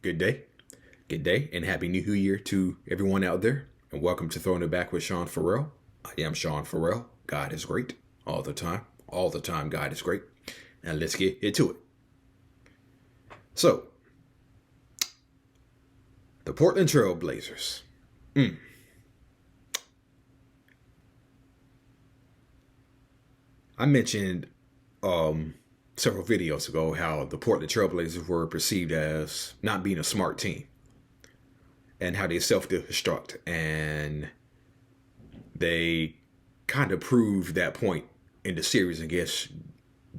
Good day. Good day, and Happy New Year to everyone out there. And welcome to Throwing It Back with Sean Farrell. I am Sean Farrell. God is great all the time. All the time, God is great. And let's get into it. So, the Portland Trail Blazers. I mentioned several videos ago how the Portland Trail Blazers were perceived as not being a smart team and how they self-destruct, and they kind of proved that point in the series against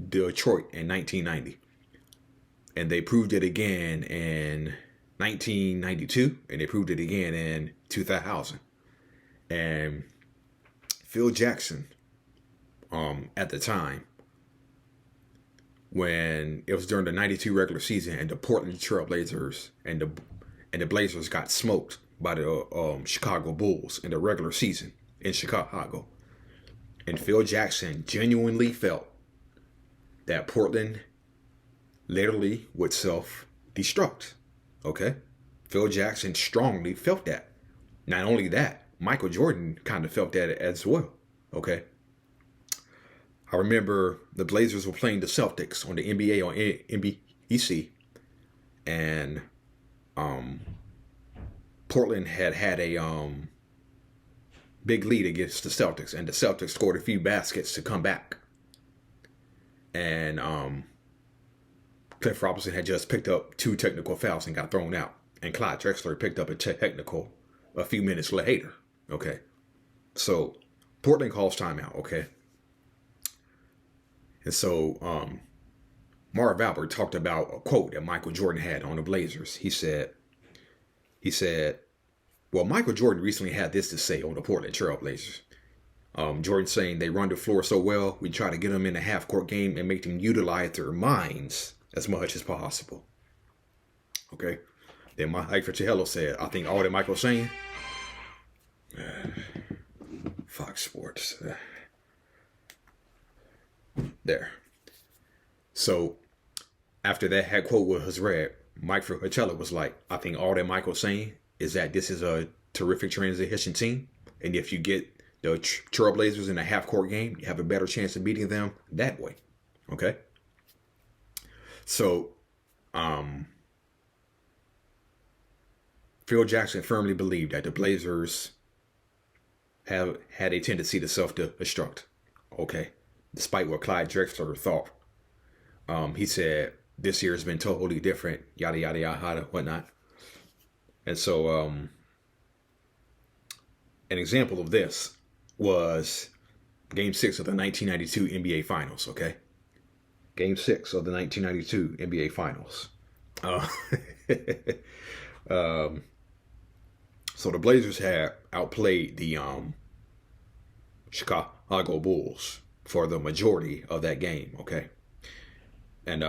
Detroit in 1990. And they proved it again in 1992, and they proved it again in 2000. And Phil Jackson, at the time, when it was during the 92 regular season and the Portland Trail Blazers and the Blazers got smoked by the Chicago Bulls in the regular season in Chicago. And Phil Jackson genuinely felt that Portland literally would self-destruct. Okay? Phil Jackson strongly felt that. Not only that, Michael Jordan kind of felt that as well. Okay? I remember the Blazers were playing the Celtics on the NBA on NBC, and Portland had a big lead against the Celtics, and the Celtics scored a few baskets to come back. And Cliff Robinson had just picked up 2 technical fouls and got thrown out, and Clyde Drexler picked up a technical a few minutes later. Okay, so Portland calls timeout. Okay. And so Marv Albert talked about a quote that Michael Jordan had on the Blazers. He said, well, Michael Jordan recently had this to say on the Portland Trail Blazers. Jordan saying they run the floor so well, we try to get them in a half-court game and make them utilize their minds as much as possible. Okay. Then Mike Fratello said, I think all that Michael's saying, Fox Sports. There. So after that quote was read, Mike Fratello was like, I think all that Michael's saying is that this is a terrific transition team. And if you get the Trailblazers in a half-court game, you have a better chance of beating them that way. Okay? So, Phil Jackson firmly believed that the Blazers had a tendency to self-destruct. Okay? Despite what Clyde Drexler thought. He said, this year has been totally different, yada, yada, yada, whatnot. And so an example of this was Game 6 of the 1992 NBA Finals, okay? Game 6 of the 1992 NBA Finals. So the Blazers had outplayed the Chicago Bulls for the majority of that game, okay? And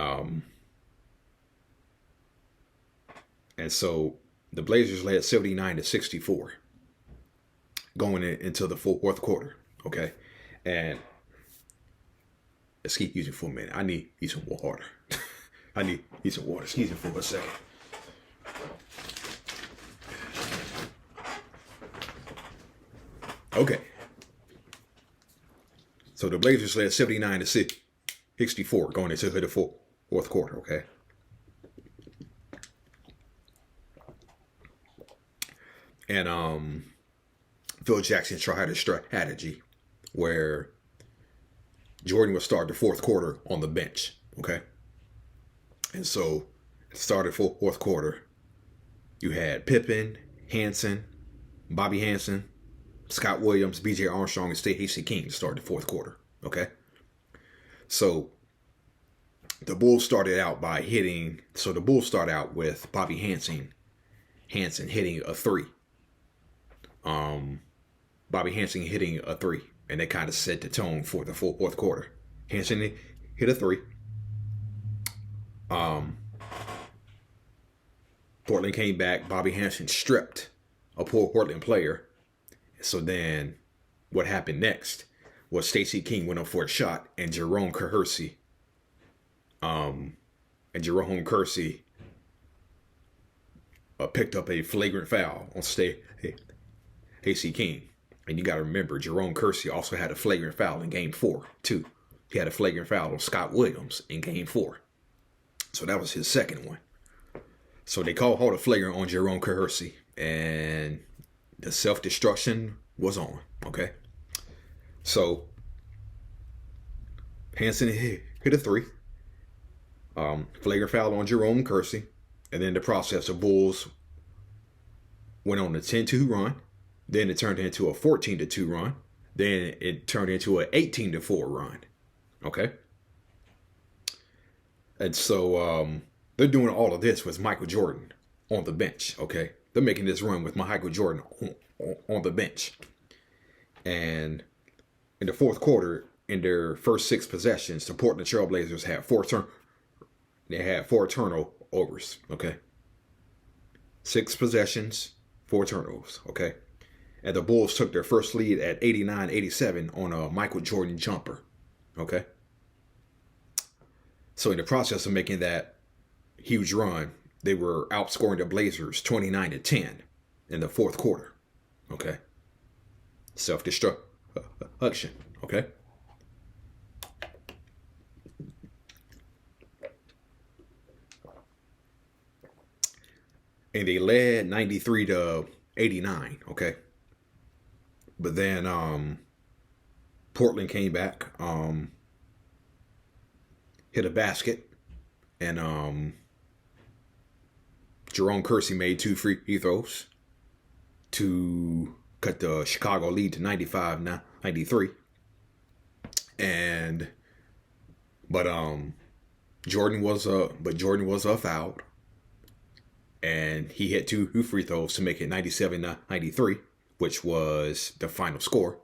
so the Blazers led 79-64 going into the fourth quarter, okay? And let's keep using for a minute. I need some water. I need some water. Excuse me for a second. Okay. So the Blazers led 79-64 going into the fourth quarter, okay? And Phil Jackson tried a strategy where Jordan would start the fourth quarter on the bench, okay? And so at the start of the fourth quarter, you had Pippen, Hansen, Bobby Hansen, Scott Williams, B.J. Armstrong, and Stacey King to start the fourth quarter. Okay? So the Bulls started out with Bobby Hansen hitting a 3. Bobby Hansen hitting a 3. And they kind of set the tone for the fourth quarter. Hansen hit a 3. Portland came back. Bobby Hansen stripped a poor Portland player. So then what happened next was Stacey King went up for a shot, and Jerome Kersey picked up a flagrant foul on Stacey King. And you got to remember, Jerome Kersey also had a flagrant foul in Game 4, too. He had a flagrant foul on Scott Williams in Game 4. So that was his second one. So they called a flagrant on Jerome Kersey, and the self-destruction was on, okay? So Hansen hit a three. Flagrant foul on Jerome Kersey. And then in the process, the Bulls went on a 10-2 run. Then it turned into a 14-2 run. Then it turned into an 18-4 run. Okay? And so they're doing all of this with Michael Jordan on the bench. Okay? They're making this run with Michael Jordan on the bench. And in the fourth quarter, in their first 6 possessions, the Portland Trail Blazers had 4 turnovers. Okay? 6 possessions, 4 turnovers. Okay? And the Bulls took their first lead at 89-87 on a Michael Jordan jumper. Okay? So in the process of making that huge run, they were outscoring the Blazers 29-10 in the fourth quarter. Okay? Self-destruction. Okay? And they led 93-89. Okay? But then Portland came back, hit a basket, and Jerome Kersey made 2 free throws to cut the Chicago lead to 95-93. But Jordan was fouled, and he hit 2 free throws to make it 97-93. Which was the final score.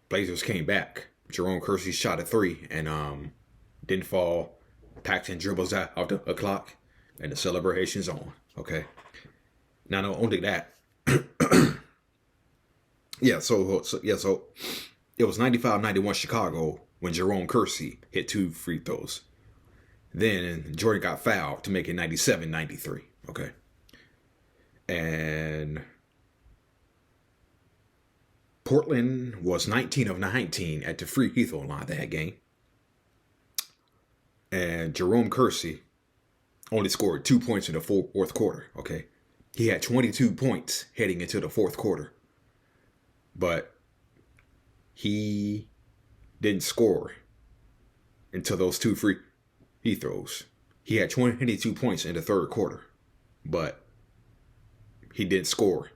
Blazers came back. Jerome Kersey shot a 3 and didn't fall. Paxson dribbles out the clock, and the celebration's on. Okay. Now, not only that, so it was 95-91 Chicago when Jerome Kersey hit 2 free throws. Then Jordan got fouled to make it 97-93. Okay. And Portland was 19 of 19 at the free throw line that game. And Jerome Kersey only scored 2 points in the fourth quarter. Okay. He had 22 points heading into the fourth quarter. But he didn't score until those 2 free throws. He had 22 points in the third quarter. But he didn't score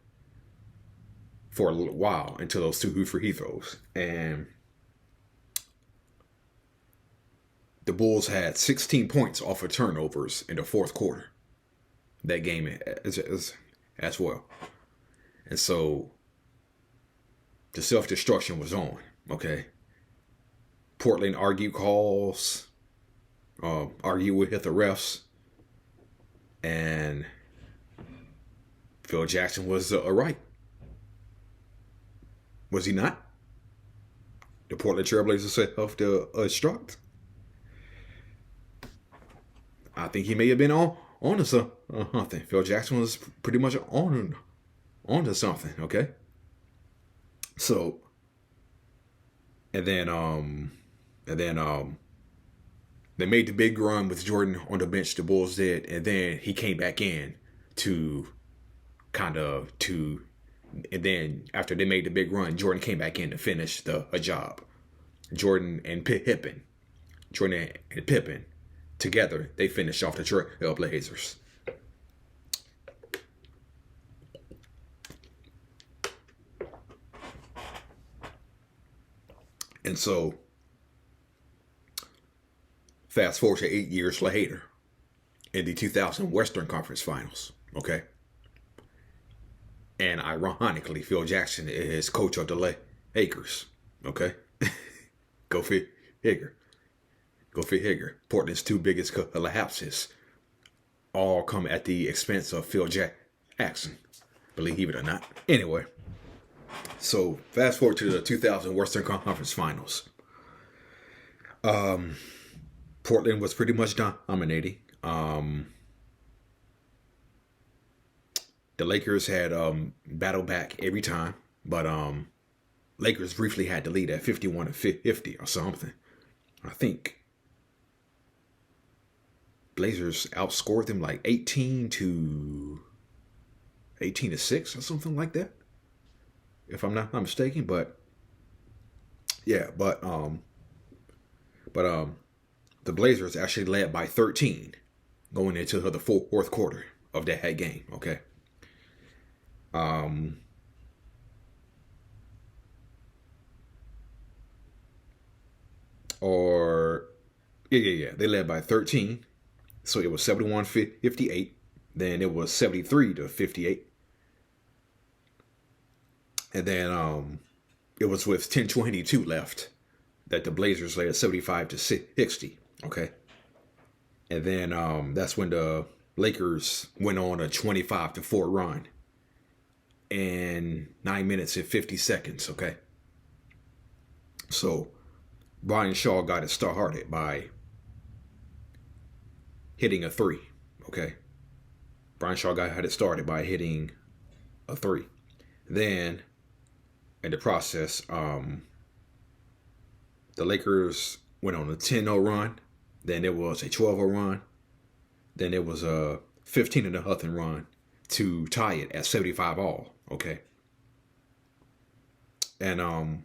for a little while until those 2 free throws. And the Bulls had 16 points off of turnovers in the fourth quarter. That game as well. And so the self-destruction was on. Okay. Portland argued calls, argued with the refs, and Phil Jackson was right. Was he not? The Portland Trailblazers said of the destruct. I think he may have been on to something. Phil Jackson was pretty much on to something. Okay. So, and then they made the big run with Jordan on the bench. The Bulls did, and then he came back in and then after they made the big run, Jordan came back in to finish a job. Jordan and Pippen together, they finished off the Trailblazers. And so, fast forward to 8 years later, in the 2000 Western Conference Finals, okay? And ironically, Phil Jackson is coach of the Lakers. Okay? Go figure. Portland's 2 biggest collapses all come at the expense of Phil Jackson. Believe it or not. Anyway, so fast forward to the 2000 Western Conference Finals. Portland was pretty much dominating. The Lakers had battled back every time, but Lakers briefly had the lead at 51-50 or something. I think Blazers outscored them like 18-6 or something like that, if I'm not mistaken. But yeah, but the Blazers actually led by 13 going into the fourth quarter of that game. Okay. Um, or yeah. They led by 13. So it was 71-58. Then it was 73-58. And then it was with 10:22 left that the Blazers led 75-60. Okay. And then that's when the Lakers went on a 25-4 run in 9 minutes and 50 seconds. Okay. So Brian Shaw got it started by hitting a three. Okay. Brian Shaw had it started by hitting a three. Then in the process, the Lakers went on a 10-0 run. Then it was a 12-0 run. Then it was a 15-0 run to tie it at 75 all. Okay. And I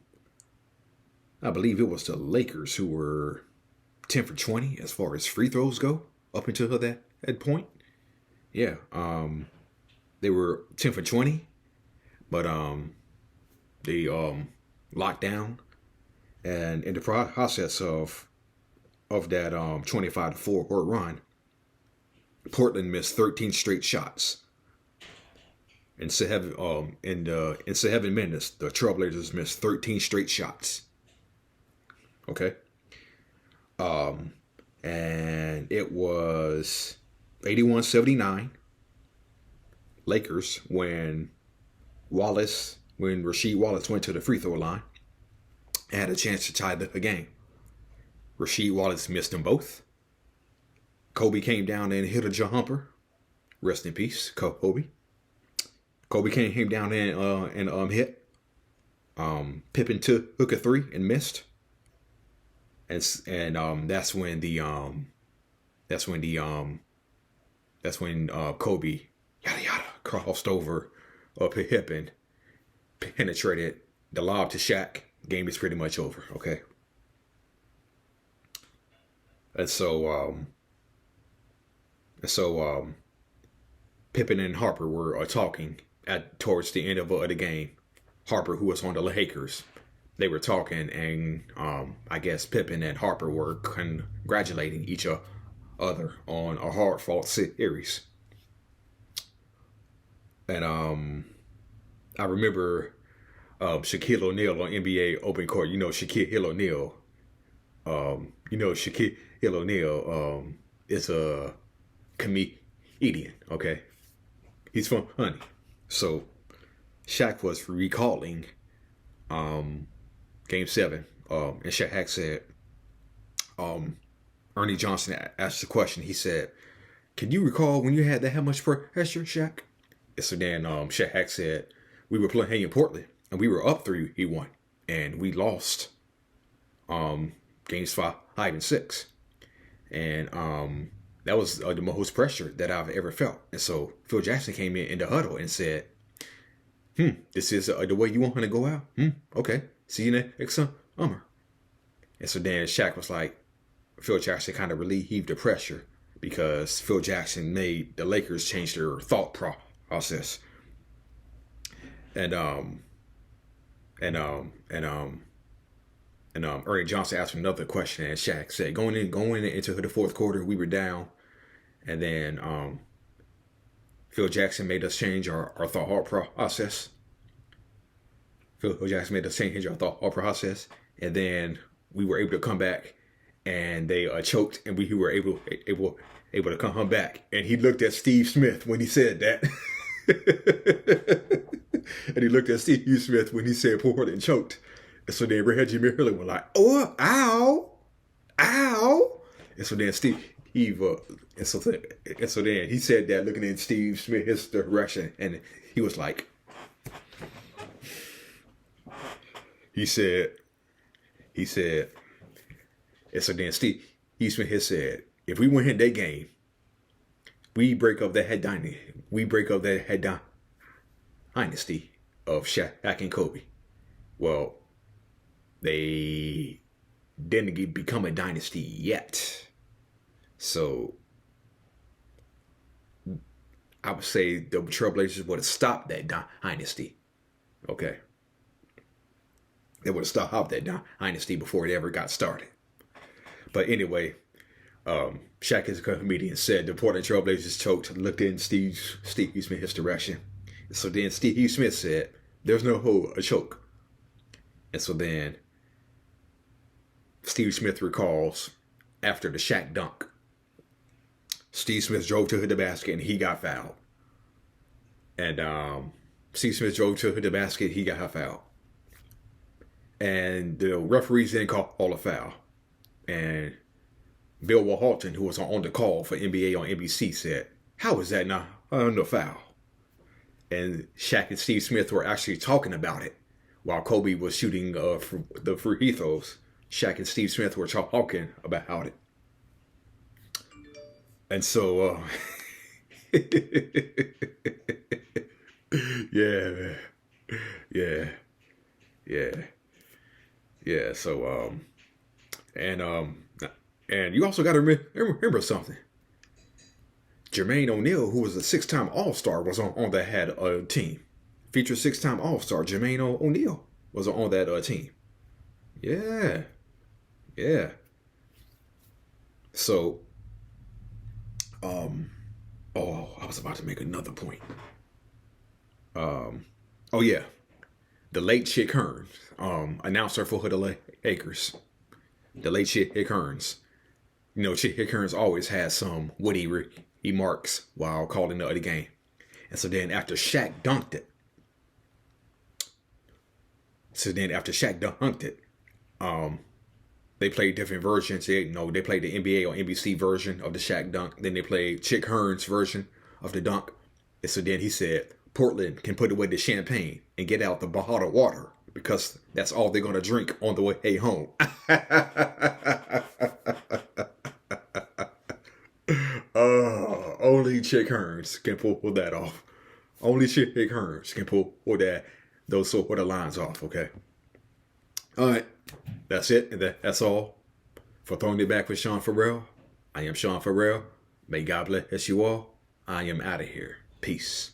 believe it was the Lakers who were 10 for 20 as far as free throws go up until that point. Yeah. They were 10 for 20, but they locked down, and in the process of that 25-4 run, Portland missed 13 straight shots. In 7 minutes, the Trailblazers missed 13 straight shots. Okay. And it was 81-79 Lakers when Rasheed Wallace went to the free throw line and had a chance to tie the game. Rasheed Wallace missed them both. Kobe came down and hit a jumper. Rest in peace, Kobe. Kobe came down and hit. Pippen took a three and missed. And that's when Kobe crossed over Pippen, penetrated the lob to Shaq. Game is pretty much over. Okay. And so Pippen and Harper were talking towards the end of the game. Harper, who was on the Lakers, they were talking, and I guess Pippen and Harper were congratulating each other on a hard-fought series. And I remember Shaquille O'Neal on NBA Open Court. You know Shaquille O'Neal. Shaquille O'Neal is a comedian. Okay, he's funny. So Shaq was recalling Game 7, and Shaq said, Ernie Johnson asked the question. He said, "Can you recall when you had that much pressure, Shaq?" And so then Shaq said, "We were playing in Portland, and we were up 3-1, and we lost games 5 and 6, and that was the most pressure that I've ever felt." And so Phil Jackson came in the huddle and said, "This is the way you want to go out? Okay, see you next summer." And so then Shaq was like, Phil Jackson kind of relieved the pressure because Phil Jackson made the Lakers change their thought process. And Ernie Johnson asked him another question, and Shaq said, going into the fourth quarter, we were down, and then Phil Jackson made us change our thought process. Phil Jackson made us change our thought process, and then we were able to come back, and they choked, and we were able to come back. And he looked at Steve Smith when he said that. And he looked at Steve Smith when he said Portland choked. And so then Reggie Miller was like, "Oh, ow, ow." And so then Steve and so then he said that looking in Steve Smith's direction, and he was like, he said, and so then Steve Smith said, if we win that game, we break up that head dynasty. We break up that head dynasty of Shaq and Kobe. Well, they didn't become a dynasty yet. So I would say the Trailblazers would have stopped that dynasty. Okay. They would have stopped that dynasty before it ever got started. But anyway, Shaq, as a comedian, said the Portland Trailblazers choked, looked in Steve Smith's direction. So then Steve Smith said, there's no a choke. And so then Steve Smith recalls after the Shaq dunk, Steve Smith drove to the basket and he got fouled. And Steve Smith drove to the basket, he got fouled. And the referees didn't call a foul. And Bill Walton, who was on the call for NBA on NBC, said, how is that not no foul? And Shaq and Steve Smith were actually talking about it while Kobe was shooting the free throws. Shaq and Steve Smith were talking about it. And so, yeah. So, and you also got to remember something. Jermaine O'Neal, who was a 6-time All-Star, was on that had a team. Featured 6-time All-Star Jermaine O'Neal was on that team. Yeah. So, I was about to make another point. The late Chick Hearns, announcer for the Lakers. The late Chick Hearns. You know, Chick Hearns always has some witty remarks while calling the other game. And so then after Shaq dunked it, they played different versions. They played the NBA or NBC version of the Shaq dunk. Then they played Chick Hearns' version of the dunk. And so then he said, Portland can put away the champagne and get out the bottled water because that's all they're going to drink on the way home. Only Chick Hearns can pull that off. Only Chick Hearns can pull those sort of lines off, okay? All right. That's it. That's all for Throwing It Back with Sean Farrell. I am Sean Farrell. May God bless you all. I am out of here. Peace.